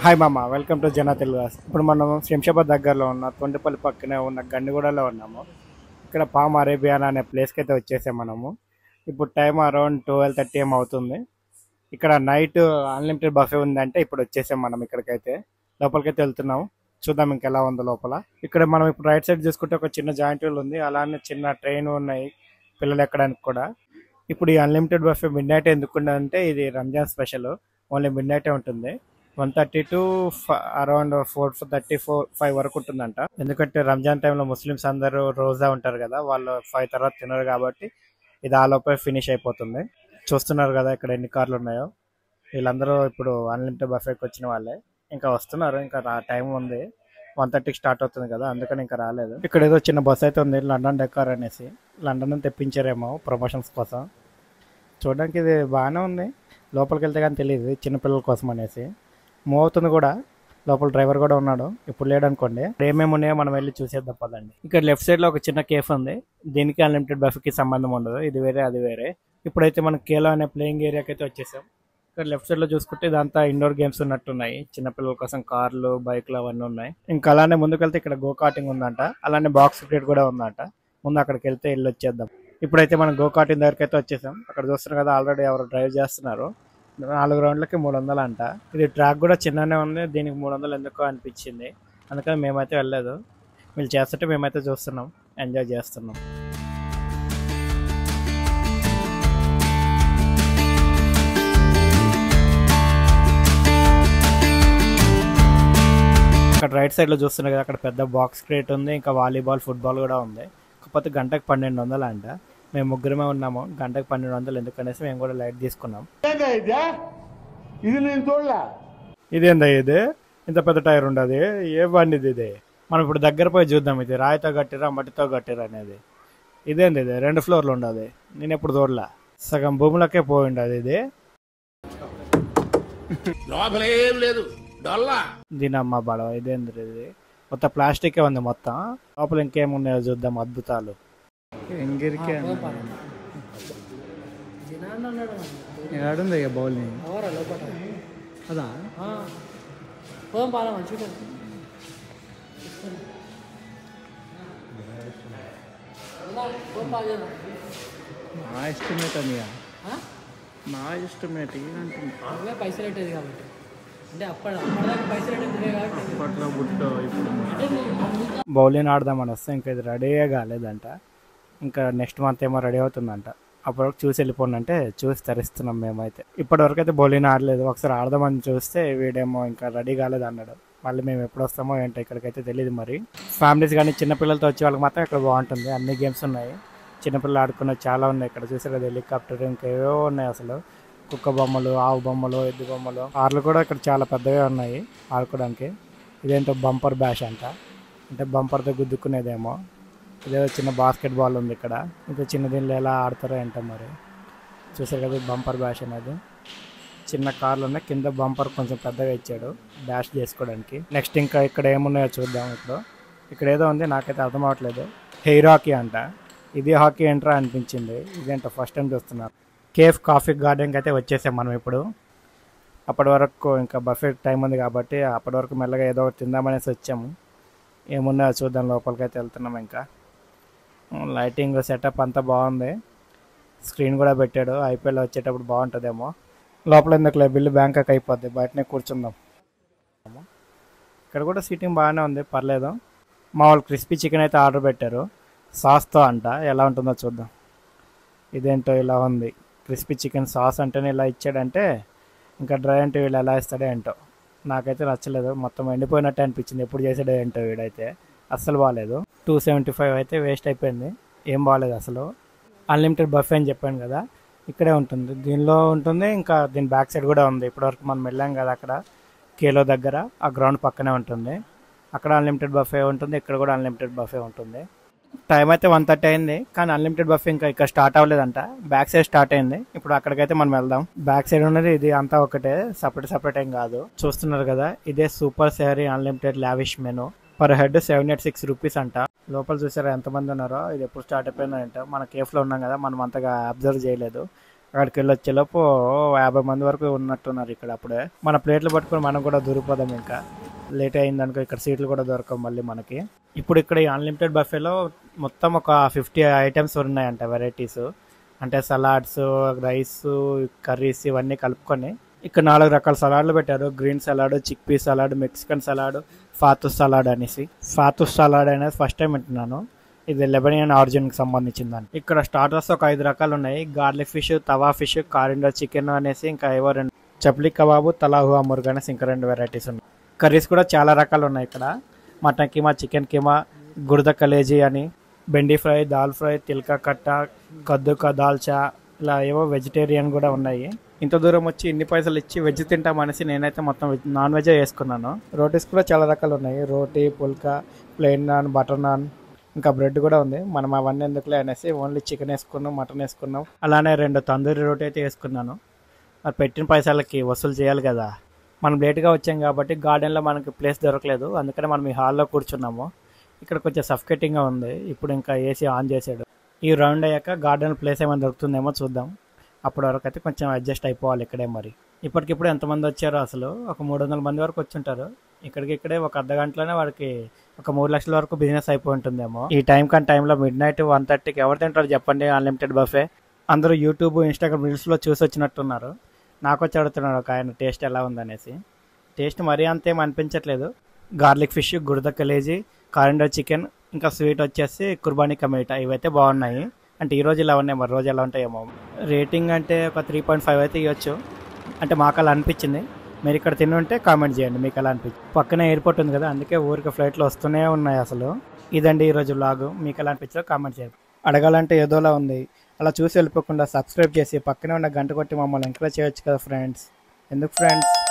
Hi మామ, welcome to జనా తెలుగు. ఇప్పుడు మనం శంషాబాద్ దగ్గరలో ఉన్న తొండిపల్లి పక్కనే ఉన్న గండిగూడలో ఉన్నాము. ఇక్కడ పామ్ అరేబియానా అనే ప్లేస్కి అయితే వచ్చేసాం మనము. ఇప్పుడు టైం అరౌండ్ 12:30 ఏం అవుతుంది. ఇక్కడ నైట్ అన్లిమిటెడ్ బఫే ఉందంటే ఇప్పుడు వచ్చేసాం మనం ఇక్కడికైతే. లోపలికైతే వెళ్తున్నాము, చూద్దాం ఇంకెలా ఉందో లోపల. ఇక్కడ మనం ఇప్పుడు రైట్ సైడ్ చూసుకుంటే ఒక చిన్న జాయింట్ వీల్ ఉంది, అలానే చిన్న ట్రైన్ ఉన్నాయి పిల్లలు ఎక్కడానికి కూడా. ఇప్పుడు ఈ అన్లిమిటెడ్ బఫే మిడ్ నైట్ ఎందుకు అంటే ఇది రంజాన్ స్పెషల్, ఓన్లీ మిడ్ నైటే ఉంటుంది. 1:30 టు అరౌండ్ 4:34-5 వరకు ఉంటుందంట. ఎందుకంటే రంజాన్ టైంలో ముస్లిమ్స్ అందరూ రోజా ఉంటారు కదా, వాళ్ళు 5 తర్వాత తినరు కాబట్టి ఇది ఆ లోపే ఫినిష్ అయిపోతుంది. చూస్తున్నారు కదా ఇక్కడ ఎన్ని కార్లు ఉన్నాయో. వీళ్ళందరూ ఇప్పుడు అన్లిమిటెడ్ బఫేకి వచ్చిన వాళ్ళే, ఇంకా వస్తున్నారు. ఇంకా టైం ఉంది, 1:30కి స్టార్ట్ అవుతుంది కదా, అందుకని ఇంకా రాలేదు. ఇక్కడ ఏదో చిన్న బస్ అయితే ఉంది, లండన్ డెకార్ అనేసి. లండన్ తెప్పించారేమో ప్రమోషన్స్ కోసం. చూడడానికి ఇది బాగానే ఉంది, లోపలికి వెళ్తే కానీ తెలియదు చిన్నపిల్లల కోసం అనేసి. మూవ్ అవుతుంది కూడా, లోపల డ్రైవర్ కూడా ఉన్నాడు. ఇప్పుడు లేడు అనుకోండి. ఏమేమి ఉన్నాయో మనం వెళ్ళి చూసేద్దాం పదండి. ఇక్కడ లెఫ్ట్ సైడ్ లో ఒక చిన్న కేఫ్ ఉంది, దీనికి అన్లిమిటెడ్ బఫేకి సంబంధం ఉండదు, ఇది వేరే అది వేరే. ఇప్పుడైతే మనం కేలో అనే ప్లేయింగ్ ఏరియాకి అయితే వచ్చేసాం. ఇక్కడ లెఫ్ట్ సైడ్ లో చూసుకుంటే ఇదంతా ఇండోర్ గేమ్స్ ఉన్నట్టున్నాయి, చిన్నపిల్లల కోసం కార్లు బైక్లు అవన్నీ ఉన్నాయి. ఇంకా అలానే ముందుకెళ్తే ఇక్కడ గో కార్టింగ్ ఉందంట, అలానే బాక్స్ క్రికెట్ కూడా ఉందంట. ముందు అక్కడికి వెళ్తే వెళ్ళి వచ్చేద్దాం. ఇప్పుడైతే మనం గో కార్టింగ్ దగ్గరికి అయితే వచ్చేసాం. అక్కడ చూస్తున్నాం కదా, ఆల్రెడీ ఎవరు డ్రైవ్ చేస్తున్నారు. 4 రౌండ్లకి 300 అంట. ఇది ట్రాక్ కూడా చిన్ననే ఉంది, దీనికి 300 ఎందుకో అనిపించింది, అందుకని మేమైతే వెళ్ళలేదు. వీళ్ళు చేస్తుంటే మేమైతే చూస్తున్నాం, ఎంజాయ్ చేస్తున్నాం. అక్కడ రైట్ సైడ్ లో చూస్తున్నా కదా, అక్కడ పెద్ద బాక్స్ క్రికెట్ ఉంది, ఇంకా వాలీబాల్ ఫుట్బాల్ కూడా ఉంది. కాకపోతే గంటకు 1200 అంట. మేము ముగ్గురమే ఉన్నాము, గంటకు 1200 ఎందుకనేసి మేము కూడా లైట్ తీసుకున్నాం. ఇదేందా ఇది, ఇంత పెద్ద టైర్ ఉండదు, ఏ బండి ఇది? మనం ఇప్పుడు దగ్గర పోయి చూద్దాం, ఇది రాయితో కట్టిరా మట్టితో కట్టిరా అనేది. ఇదేంది ఇది 2 ఫ్లోర్లు ఉండదు, నేను ఎప్పుడు చూడలా. సగం భూములకే పోయి ఉండదు ఇది. దీనమ్మ బడవ, ఇదేంది ఇది? మొత్తం ప్లాస్టిక్ ఉంది మొత్తం. లోపల ఇంకేమున్నాయో చూద్దాం, అద్భుతాలు. ఎంగిరికే ఏడుంది ఇక బౌల్ అదా నా ఎస్టిమేట్ అని, నా ఎస్టిమేట్ అంటుంది. పైసలు పెట్టేది కాబట్టి, అంటే అప్పటిదాకా పైసలు పెట్టేది కాబట్టి అప్పట్లో బుట్టో ఇప్పుడు బౌలింగ్ ఆడదామని వస్తే ఇంకా ఇది రెడీగా కాలేదంట. ఇంకా నెక్స్ట్ మంత్ ఏమో రెడీ అవుతుందంట. అప్పటివరకు చూసి వెళ్ళిపోండి అంటే చూసి తరిస్తున్నాం మేమైతే. ఇప్పటివరకు అయితే బౌలింగ్ ఆడలేదు, ఒకసారి ఆడదామని చూస్తే వీడేమో ఇంకా రెడీ కాలేదు అన్నాడు. మళ్ళీ మేము ఎప్పుడు వస్తామో ఏంటో ఇక్కడికైతే తెలియదు. మరి ఫ్యామిలీస్ కానీ చిన్నపిల్లలతో వచ్చే వాళ్ళకి మాత్రం ఇక్కడ బాగుంటుంది, అన్ని గేమ్స్ ఉన్నాయి. చిన్నపిల్లలు ఆడుకునేవి చాలా ఉన్నాయి ఇక్కడ. చూసారు కదా, హెలికాప్టర్ ఇంకా ఏవో ఉన్నాయి అసలు. కుక్క బొమ్మలు, ఆవు బొమ్మలు, ఎద్దు బొమ్మలు, కార్లు కూడా ఇక్కడ చాలా పెద్దగా ఉన్నాయి ఆడుకోవడానికి. ఇదేంటో బంపర్ బ్యాష్ అంట, అంటే బంపర్తో గుద్దుకునేదేమో. ఇదేదో చిన్న బాస్కెట్ బాల్ ఉంది ఇక్కడ, ఇంకా చిన్న దీనిలో ఎలా ఆడతారో ఏంటో మరి. చూసారు కదా బంపర్ బ్యాష్ అనేది. చిన్న కార్లు ఉన్నాయి, కింద బంపర్ కొంచెం పెద్దగా ఇచ్చాడు డాష్ చేసుకోవడానికి. నెక్స్ట్ ఇంకా ఇక్కడ ఏమున్నాయో చూద్దాం. ఇక్కడ ఏదో ఉంది, నాకైతే అర్థం అవ్వట్లేదు. హెయిర్ హాకీ అంట. ఇది హాకీ ఏంట్రా అనిపించింది, ఇదేంటో ఫస్ట్ టైం చూస్తున్నారు. కేఫ్ కాఫీ గార్డెన్కి అయితే వచ్చేసాం మనం ఇప్పుడు. అప్పటి వరకు ఇంకా బఫెట్ టైం ఉంది కాబట్టి అప్పటి వరకు మెల్లగా ఏదో ఒకటి తిందామనేసి వచ్చాము. ఏమున్నాయో చూద్దాం, లోపలికి అయితే వెళ్తున్నాం. ఇంకా లైటింగ్ సెటప్ అంతా బాగుంది, స్క్రీన్ కూడా పెట్టాడు. ఐపీఎల్ వచ్చేటప్పుడు బాగుంటుందేమో. లోపల ఎందుకులే, బిల్లు బ్యాంకాక్ అయిపోద్ది, బయటనే కూర్చుందాం. ఇక్కడ కూడా సీటింగ్ బాగానే ఉంది, పర్లేదు. మా వాళ్ళు క్రిస్పీ చికెన్ అయితే ఆర్డర్ పెట్టారు సాస్తో అంట, ఎలా ఉంటుందో చూద్దాం. ఇదేంటో ఇలా ఉంది, క్రిస్పీ చికెన్ సాస్ అంటేనే ఇలా ఇచ్చాడంటే ఇంకా డ్రై అంటే వీళ్ళు ఎలా ఇస్తాడో ఏంటో. నాకైతే నచ్చలేదు, మొత్తం ఎండిపోయినట్టే అనిపించింది. ఎప్పుడు చేసాడో ఏంటో వీడైతే, అస్సలు బాగాలేదు. 275 అయితే వేస్ట్ అయిపోయింది, ఏం బాగాలేదు అసలు. అన్లిమిటెడ్ బఫే అని చెప్పాను కదా, ఇక్కడే ఉంటుంది, దీనిలో ఉంటుంది. ఇంకా దీని బ్యాక్ సైడ్ కూడా ఉంది. ఇప్పటివరకు మనం వెళ్ళాం కదా అక్కడ కేలో దగ్గర, ఆ గ్రౌండ్ పక్కనే ఉంటుంది. అక్కడ అన్లిమిటెడ్ బఫే ఉంటుంది, ఇక్కడ కూడా అన్లిమిటెడ్ బఫే ఉంటుంది. టైం అయితే 1:30 అయింది, కానీ అన్లిమిటెడ్ బఫే ఇంకా ఇక్కడ స్టార్ట్ అవ్వలేదంట, బ్యాక్ సైడ్ స్టార్ట్ అయింది. ఇప్పుడు అక్కడికైతే మనం వెళ్దాం. బ్యాక్ సైడ్ ఉన్నది ఇది అంతా ఒకటే, సపరేట్ ఏం కాదు. చూస్తున్నారు కదా, ఇదే super Sehari unlimited lavish menu. Per head 786 rupees అంట. లోపల చూసారా ఎంతమంది ఉన్నారో, ఇది ఎప్పుడు స్టార్ట్ అయిపోయిందో ఏంటో. మన కేఫ్లో ఉన్నాం కదా, మనం అంతగా అబ్జర్వ్ చేయలేదు. అక్కడికి వెళ్ళి వచ్చేలోపు 50 మంది వరకు ఉన్నట్టున్నారు ఇక్కడ. అప్పుడే మన ప్లేట్లు పట్టుకొని మనం కూడా దూరిపోదాం. ఇంకా లేట్ అయిందనుకో ఇక్కడ సీట్లు కూడా దొరకవు మళ్ళీ మనకి. ఇప్పుడు ఇక్కడ ఈ అన్లిమిటెడ్ బఫేలో మొత్తం ఒక 50 ఐటమ్స్ ఉన్నాయంట, వెరైటీస్. అంటే సలాడ్స్, రైస్, కర్రీస్ ఇవన్నీ కలుపుకొని ఇక్కడ 4 రకాల సలాడ్లు పెట్టారు. Green salad, chickpea salad, Mexican salad, fattoush salad అనేసి. ఫాతుస్ సలాడ్ అనేది ఫస్ట్ టైం వింటున్నాను. ఇది లెబనియన్ ఆరిజిన్ కి సంబంధించిందని. ఇక్కడ స్టార్టర్స్ ఒక 5 రకాలు ఉన్నాయి. గార్లిక్ ఫిష్, తవా ఫిష్, కారిండర్ చికెన్ అనేసి ఇంకా ఏవో 2 చప్లీ కబాబు, తలాహువా మురుగ్ అనేసి ఇంకా 2 వెరైటీస్ ఉన్నాయి. కర్రీస్ కూడా చాలా రకాలు ఉన్నాయి ఇక్కడ. మటన్ కీమా, చికెన్ కీమా, గుర్ద కలేజీ అని, బెండి ఫ్రై, దాల్ ఫ్రై, తిల్కా కట్ట, కద్దు కా దాల్చా, ఇలా ఏవో వెజిటేరియన్ కూడా ఉన్నాయి. ఇంత దూరం వచ్చి ఇన్ని పైసలు ఇచ్చి వెజ్ తింటామనేసి నేనైతే మొత్తం నాన్ వెజ్ వేసుకున్నాను. రోటీస్ కూడా చాలా రకాలు ఉన్నాయి. రోటీ, పుల్కా, ప్లెయిన్ నాన్, బటర్ నాన్, ఇంకా బ్రెడ్ కూడా ఉంది. మనం అవన్నీ ఎందుకులే అనేసి ఓన్లీ చికెన్ వేసుకున్నాం, మటన్ వేసుకున్నాం. అలానే 2 తందూరి రోటీ అయితే వేసుకున్నాను. మరి పెట్టిన పైసలకి వసూలు చేయాలి కదా. మనం లేట్గా వచ్చాం కాబట్టి గార్డెన్లో మనకి ప్లేస్ దొరకలేదు. అందుకని మనం ఈ హాల్లో కూర్చున్నాము. ఇక్కడ కొంచెం సఫికేటింగ్గా ఉంది. ఇప్పుడు ఇంకా ఏసీ ఆన్ చేసాడు. ఈ రౌండ్ అయ్యాక గార్డెన్ ప్లేస్ ఏమైనా దొరుకుతుందేమో చూద్దాం. అప్పటి వరకు అయితే కొంచెం అడ్జస్ట్ అయిపోవాలి ఇక్కడే. మరి ఇప్పటికిప్పుడు ఎంతమంది వచ్చారో అసలు ఒక 300 మంది వరకు వచ్చుంటారు. ఇక్కడికిక్కడే ఒక అర్ధ గంటలోనే వాడికి ఒక 3 లక్షల వరకు బిజినెస్ అయిపోయి ఉంటుందేమో. ఈ టైంలో మిడ్-నైట్ 1:30కి ఎవరు తింటారు చెప్పండి అన్లిమిటెడ్ బఫే. అందరూ యూట్యూబ్, ఇన్స్టాగ్రామ్ రీల్స్లో చూసి వచ్చినట్టున్నారు. నాకు వచ్చి అడుగుతున్నాడు ఒక ఆయన టేస్ట్ ఎలా ఉందనేసి. టేస్ట్ మరీ అంతేం అనిపించట్లేదు. గార్లిక్ ఫిష్, గుర్ద కలేజీ, కారిండర్ చికెన్, ఇంకా స్వీట్ వచ్చేసి కుర్బానీ కమీటా, ఇవైతే బాగున్నాయి. అంటే ఈరోజు ఇలా ఉన్నాయి, మరి రోజు ఎలా ఉంటాయేమో. రేటింగ్ అంటే ఒక 3.5 అయితే ఇవ్వచ్చు. అంటే మాకు అలా అనిపించింది. మీరు ఇక్కడ తిని ఉంటే కామెంట్ చేయండి మీకు ఎలా అనిపించింది. పక్కనే ఎయిర్పోర్ట్ ఉంది కదా, అందుకే ఊరికి ఫ్లైట్లో వస్తూనే ఉన్నాయి అసలు. ఇదండి ఈరోజు వ్లాగ్. మీకు ఎలా అనిపించిందో కామెంట్ చేయండి. అడగాలంటే ఏదోలా ఉంది. అలా చూసి వెళ్ళిపోకుండా సబ్స్క్రైబ్ చేసి పక్కనే ఉన్న గంట కొట్టి మమ్మల్ని ఎంకరేజ్ చేయొచ్చు కదా ఫ్రెండ్స్. ఎందుకు ఫ్రెండ్స్?